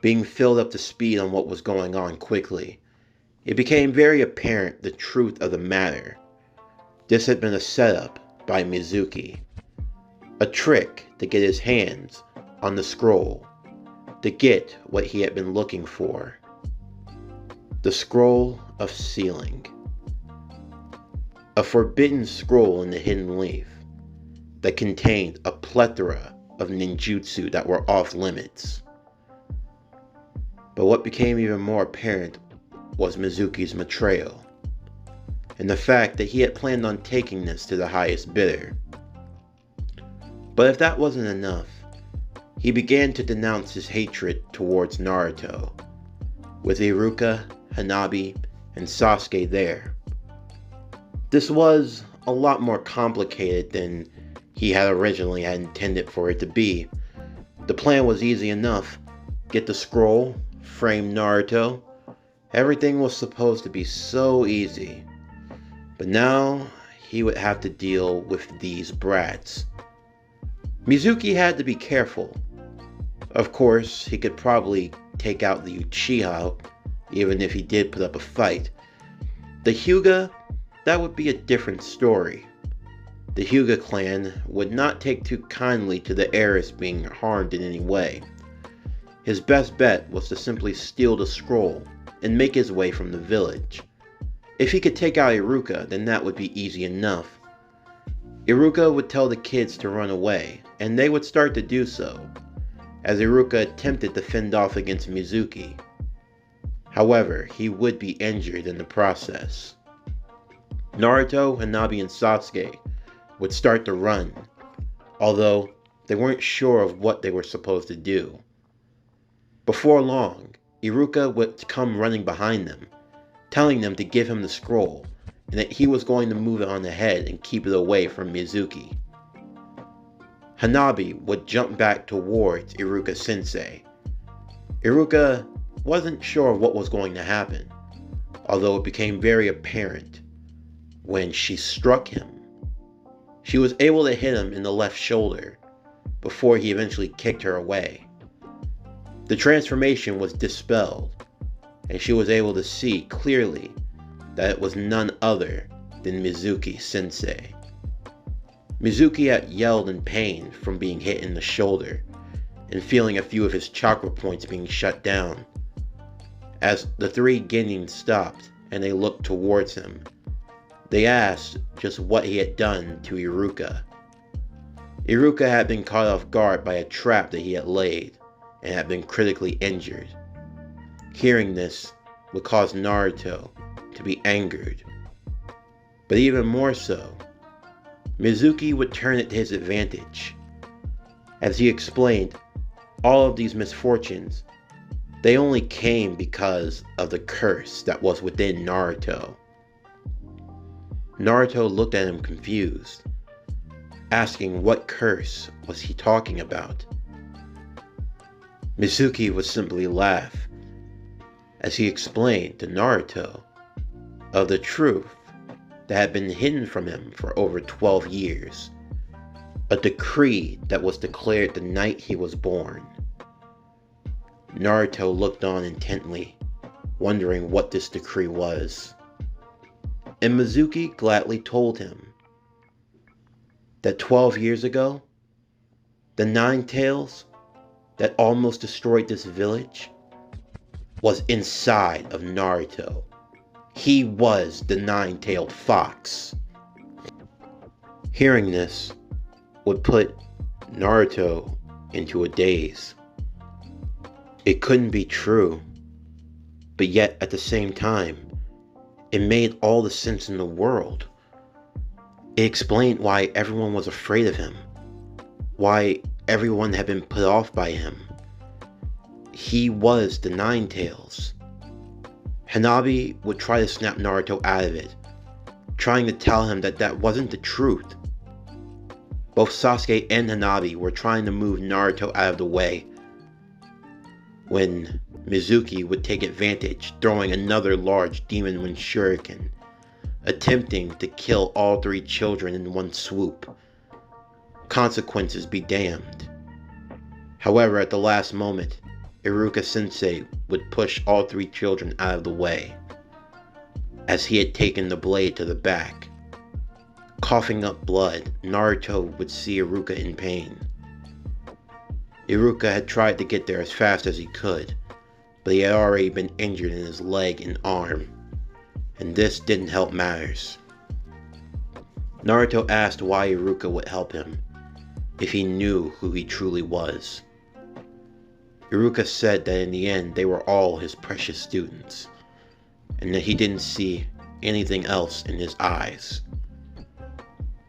Being filled up to speed on what was going on quickly, it became very apparent the truth of the matter. This had been a setup by Mizuki. A trick to get his hands on the scroll, to get what he had been looking for. The Scroll of Sealing. A forbidden scroll in the hidden leaf that contained a plethora of ninjutsu that were off limits. But what became even more apparent was Mizuki's betrayal, and the fact that he had planned on taking this to the highest bidder. But if that wasn't enough, he began to denounce his hatred towards Naruto, with Iruka, Hanabi, and Sasuke there. This was a lot more complicated than he had originally intended for it to be. The plan was easy enough. Get the scroll, frame Naruto. Everything was supposed to be so easy. But now he would have to deal with these brats. Mizuki had to be careful. Of course, he could probably take out the Uchiha, even if he did put up a fight. The Hyuga, that would be a different story. The Hyuga clan would not take too kindly to the heiress being harmed in any way. His best bet was to simply steal the scroll and make his way from the village. If he could take out Iruka, then that would be easy enough. Iruka would tell the kids to run away, and they would start to do so, as Iruka attempted to fend off against Mizuki. However, he would be injured in the process. Naruto, Hanabi, and Sasuke would start to run, although they weren't sure of what they were supposed to do. Before long, Iruka would come running behind them, telling them to give him the scroll, and that he was going to move it on ahead and keep it away from Mizuki. Hanabi would jump back towards Iruka-sensei. Iruka wasn't sure of what was going to happen, although it became very apparent when she struck him. She was able to hit him in the left shoulder before he eventually kicked her away. The transformation was dispelled, and she was able to see clearly that it was none other than Mizuki-sensei. Mizuki had yelled in pain from being hit in the shoulder and feeling a few of his chakra points being shut down. As the three Genin stopped and they looked towards him, they asked just what he had done to Iruka. Iruka had been caught off guard by a trap that he had laid and had been critically injured. Hearing this would cause Naruto to be angered. But even more so, Mizuki would turn it to his advantage. As he explained, all of these misfortunes, they only came because of the curse that was within Naruto. Naruto looked at him confused, asking what curse was he talking about. Mizuki would simply laugh as he explained to Naruto of the truth that had been hidden from him for over 12 years. A decree that was declared the night he was born. Naruto looked on intently, wondering what this decree was. And Mizuki gladly told him that 12 years ago, The Nine Tails that almost destroyed this village was inside of Naruto. He was the nine-tailed fox. Hearing this would put Naruto into a daze. It couldn't be true, but yet at the same time, it made all the sense in the world. It explained why everyone was afraid of him, why everyone had been put off by him. He was the Nine Tails. Hanabi would try to snap Naruto out of it, trying to tell him that that wasn't the truth. Both Sasuke and Hanabi were trying to move Naruto out of the way when Mizuki would take advantage, throwing another large Demon Wind Shuriken, attempting to kill all three children in one swoop. Consequences be damned. However, at the last moment, Iruka Sensei would push all three children out of the way, as he had taken the blade to the back. Coughing up blood, Naruto would see Iruka in pain. Iruka had tried to get there as fast as he could, but he had already been injured in his leg and arm, and this didn't help matters. Naruto asked why Iruka would help him, if he knew who he truly was. Iruka said that in the end they were all his precious students, and that he didn't see anything else in his eyes.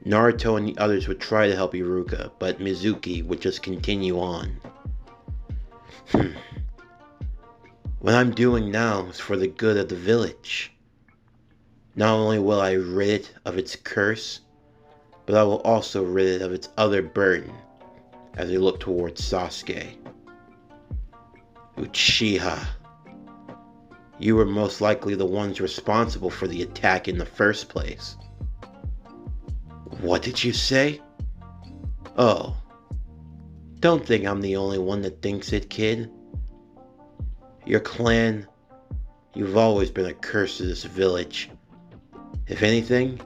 Naruto and the others would try to help Iruka, but Mizuki would just continue on. What I'm doing now is for the good of the village. Not only will I rid it of its curse, but I will also rid it of its other burden, as they look towards Sasuke. Uchiha, you were most likely the ones responsible for the attack in the first place. What did you say? Oh, don't think I'm the only one that thinks it, kid. Your clan, you've always been a curse to this village. If anything,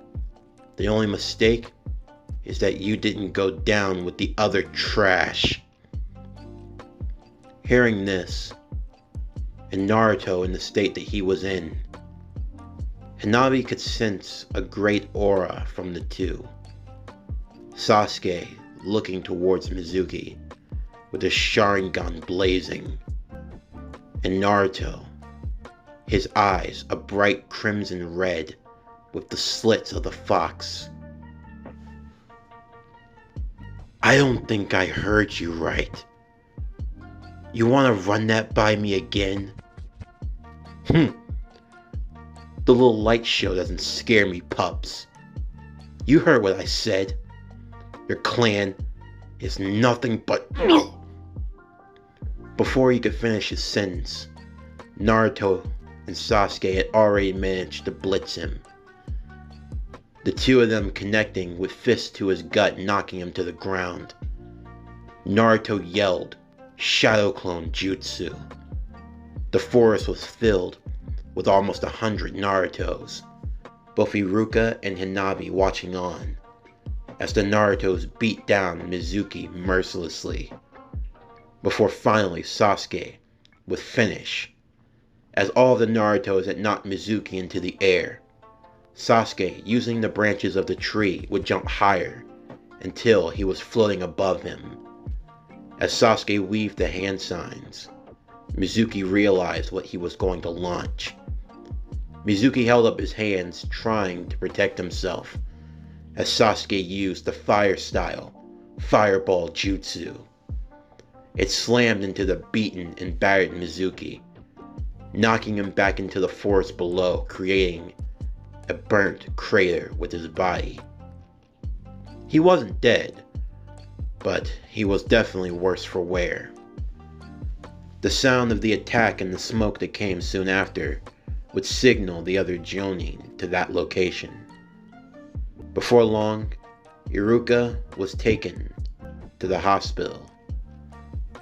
the only mistake is that you didn't go down with the other trash. Hearing this, and Naruto in the state that he was in, Hanabi could sense a great aura from the two. Sasuke looking towards Mizuki with his Sharingan blazing, and Naruto, his eyes a bright crimson red with the slits of the fox. I don't think I heard you right. You want to run that by me again? The little light show doesn't scare me, pups. You heard what I said. Your clan is nothing but... Before he could finish his sentence, Naruto and Sasuke had already managed to blitz him. The two of them connecting with fists to his gut, knocking him to the ground. Naruto yelled, Shadow Clone Jutsu. The forest was filled with almost 100 Narutos, both Iruka and Hanabi watching on, as the Narutos beat down Mizuki mercilessly, before finally Sasuke would finish, as all of the Narutos had knocked Mizuki into the air. Sasuke, using the branches of the tree, would jump higher until he was floating above him. As Sasuke weaved the hand signs, Mizuki realized what he was going to launch. Mizuki held up his hands, trying to protect himself, as Sasuke used the fire style, Fireball Jutsu. It slammed into the beaten and battered Mizuki, knocking him back into the forest below, creating a burnt crater with his body. He wasn't dead, but he was definitely worse for wear. The sound of the attack and the smoke that came soon after would signal the other Jonin to that location. Before long, Iruka was taken to the hospital,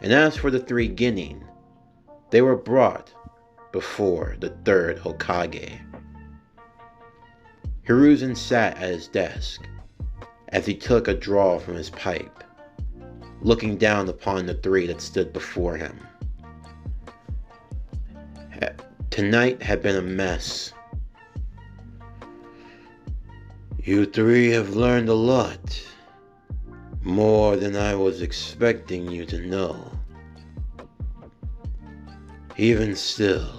and as for the three Genin, they were brought before the third Hokage. Hiruzen sat at his desk as he took a draw from his pipe. looking down upon the three that stood before him. Tonight had been a mess. You three have learned a lot. More than I was expecting you to know. Even still,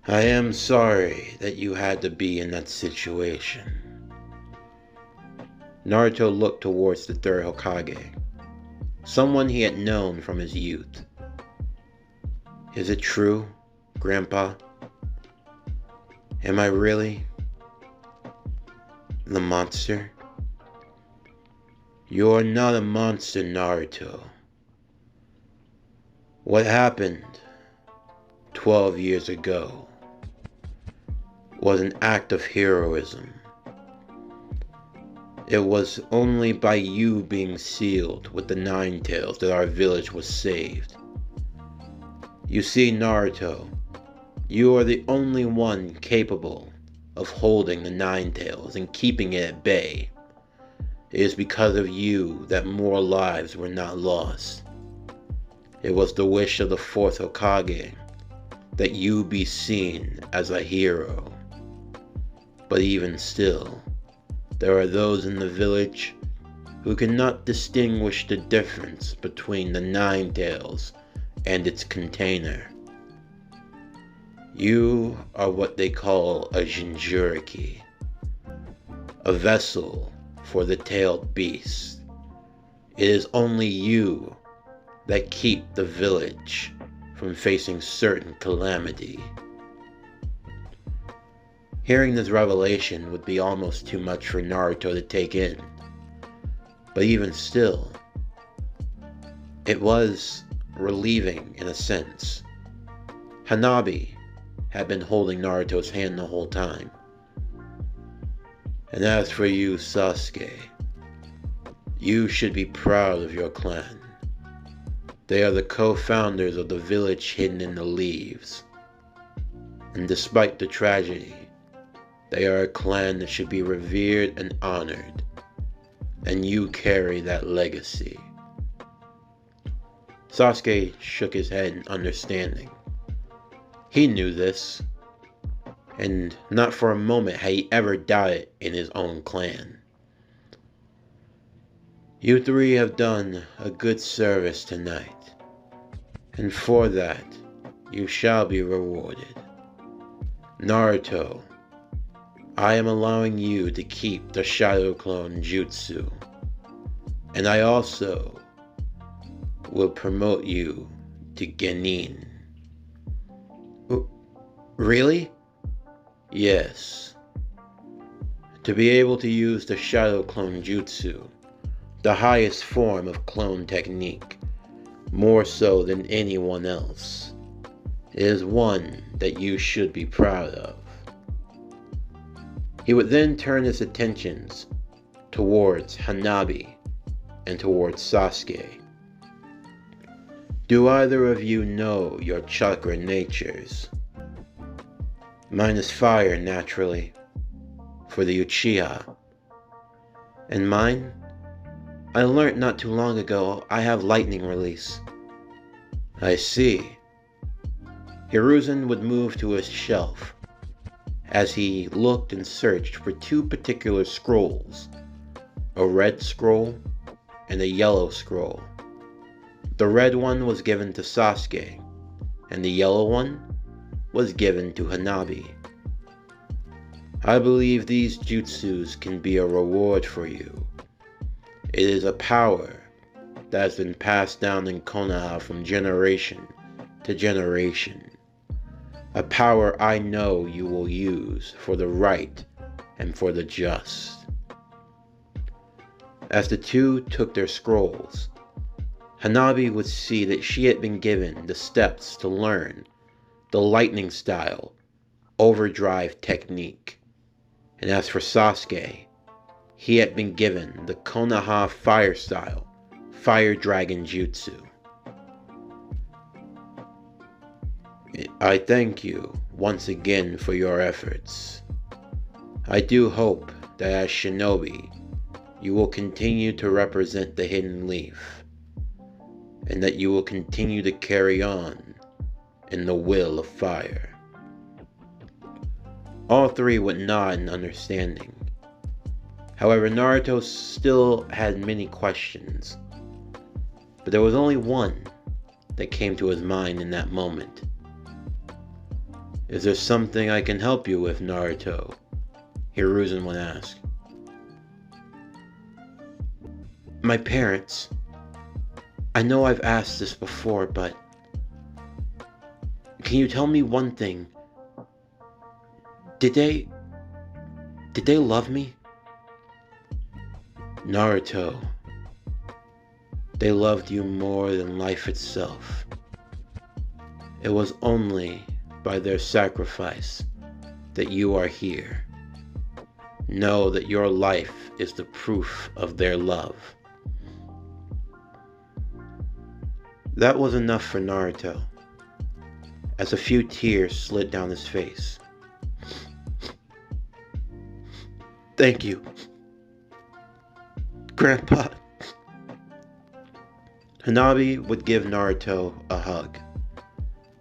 I am sorry that you had to be in that situation. Naruto looked towards the third Hokage, someone he had known from his youth. Is it true, Grandpa? Am I really the monster? You're not a monster, Naruto. What happened 12 years ago was an act of heroism. It was only by you being sealed with the Nine Tails that our village was saved. You see, Naruto, you are the only one capable of holding the Nine Tails and keeping it at bay. It is because of you that more lives were not lost. It was the wish of the fourth Hokage that you be seen as a hero. But even still, there are those in the village who cannot distinguish the difference between the Nine Tails and its container. You are what they call a Jinchuriki, a vessel for the tailed beast. It is only you that keep the village from facing certain calamity. Hearing this revelation would be almost too much for Naruto to take in. But even still, it was relieving in a sense. Hanabi had been holding Naruto's hand the whole time. And as for you, Sasuke, you should be proud of your clan. They are the co-founders of the village hidden in the leaves. And despite the tragedy, they are a clan that should be revered and honored. And you carry that legacy. Sasuke shook his head in understanding. He knew this, and not for a moment had he ever doubted in his own clan. You three have done a good service tonight, and for that you shall be rewarded. Naruto, I am allowing you to keep the Shadow Clone Jutsu, and I also will promote you to Genin. Really? Yes. To be able to use the Shadow Clone Jutsu, the highest form of clone technique, more so than anyone else, is one that you should be proud of. He would then turn his attentions towards Hanabi and towards Sasuke. Do either of you know your chakra natures? Mine is fire, naturally, for the Uchiha. And mine? I learnt not too long ago I have lightning release. I see. Hiruzen would move to his shelf as he looked and searched for two particular scrolls, a red scroll and a yellow scroll. The red one was given to Sasuke, and the yellow one was given to Hanabi. I believe these jutsus can be a reward for you. It is a power that has been passed down in Konoha from generation to generation. A power I know you will use for the right and for the just. As the two took their scrolls, Hanabi would see that she had been given the steps to learn the lightning style overdrive technique. And as for Sasuke, he had been given the Konoha fire style fire dragon jutsu. I thank you once again for your efforts. I do hope that as shinobi, you will continue to represent the Hidden Leaf and that you will continue to carry on in the will of fire. All three would nod in understanding. However, Naruto still had many questions, but there was only one that came to his mind in that moment. "Is there something I can help you with, Naruto?" Hiruzen would ask. "My parents. I know I've asked this before, but can you tell me one thing? Did they love me?" "Naruto, they loved you more than life itself. It was only by their sacrifice that you are here. Know that your life is the proof of their love." That was enough for Naruto, as a few tears slid down his face. "Thank you, Grandpa." Hanabi would give Naruto a hug,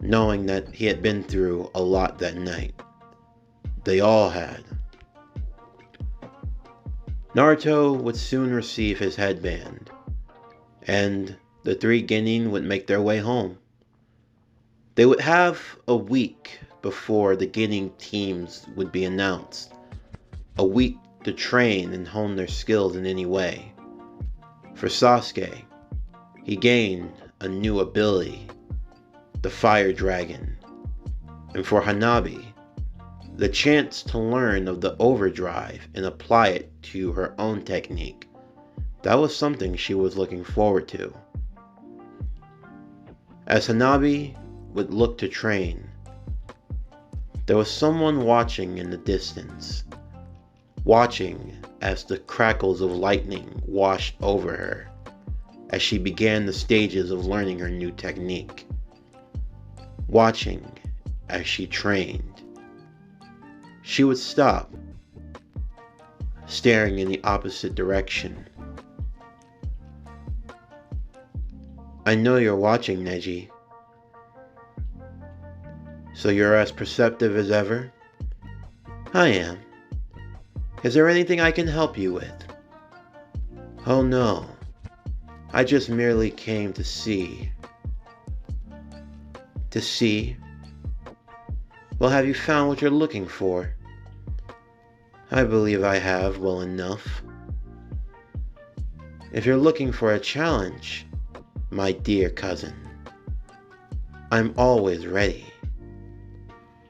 knowing that he had been through a lot that night. They all had. Naruto would soon receive his headband, and the three genin would make their way home. They would have a week before the genin teams would be announced. A week to train and hone their skills in any way. For Sasuke, he gained a new ability, the Fire Dragon. And for Hanabi, the chance to learn of the overdrive and apply it to her own technique. That was something she was looking forward to. As Hanabi would look to train, there was someone watching in the distance, watching as the crackles of lightning washed over her as she began the stages of learning her new technique, watching as she trained. She would stop, staring in the opposite direction. "I know you're watching, Neji. So you're as perceptive as ever?" "I am. Is there anything I can help you with?" "Oh no. I just merely came to see." "To see? Well, have you found what you're looking for?" "I believe I have well enough." "If you're looking for a challenge, my dear cousin, I'm always ready."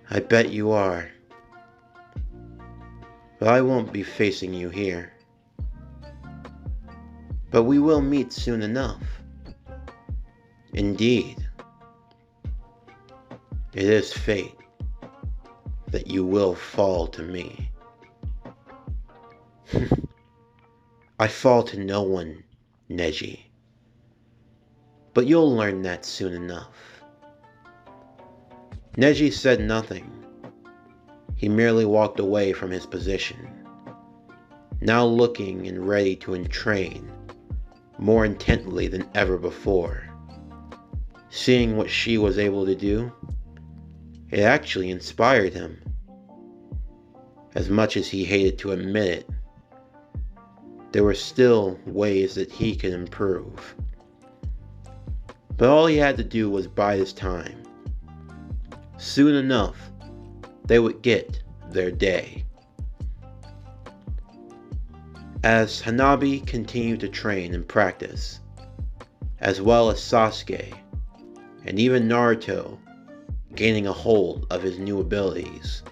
"I bet you are. But I won't be facing you here. But we will meet soon enough." "Indeed. It is fate that you will fall to me." "I fall to no one, Neji. But you'll learn that soon enough." Neji said nothing. He merely walked away from his position, now looking and ready to entrain more intently than ever before. Seeing what she was able to do, it actually inspired him. As much as he hated to admit it, there were still ways that he could improve. But all he had to do was bide his time. Soon enough, they would get their day. As Hanabi continued to train and practice, as well as Sasuke, and even Naruto gaining a hold of his new abilities,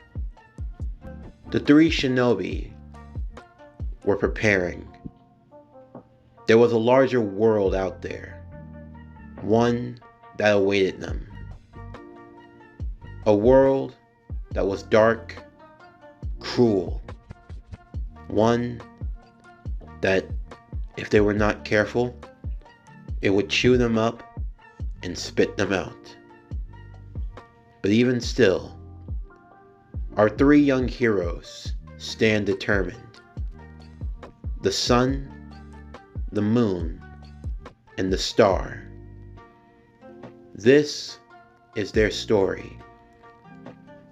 the three shinobi were preparing. There was a larger world out there, one that awaited them. A world that was dark, cruel. One that, if they were not careful, it would chew them up and spit them out. But even still, our three young heroes stand determined. The sun, the moon, and the star This is their story.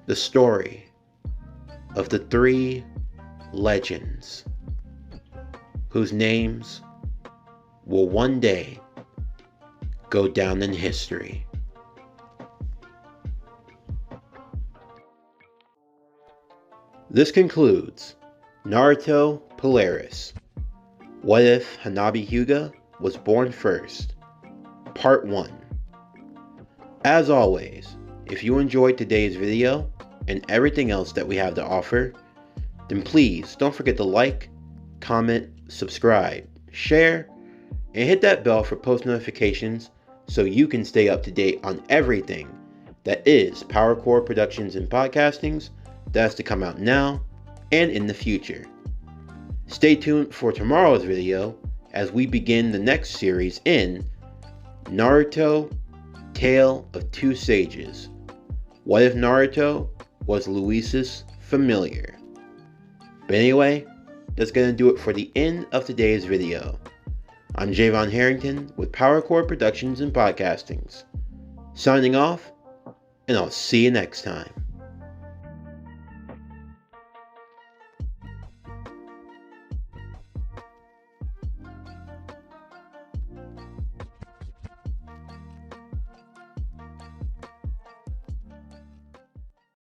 The story of the three legends whose names will one day go down in history. This concludes Naruto Polaris. What if Hanabi Hyuga was born first? Part 1. As always, if you enjoyed today's video and everything else that we have to offer, then please don't forget to like, comment, subscribe, share, and hit that bell for post notifications so you can stay up to date on everything that is PowerCore Productions and Podcastings that's to come out now and in the future. Stay tuned for tomorrow's video as we begin the next series in Naruto Tale of Two Sages. What if Naruto was Luis's familiar? But anyway, that's going to do it for the end of today's video. I'm Javon Harrington with PowerCore Productions and Podcastings. Signing off, and I'll see you next time.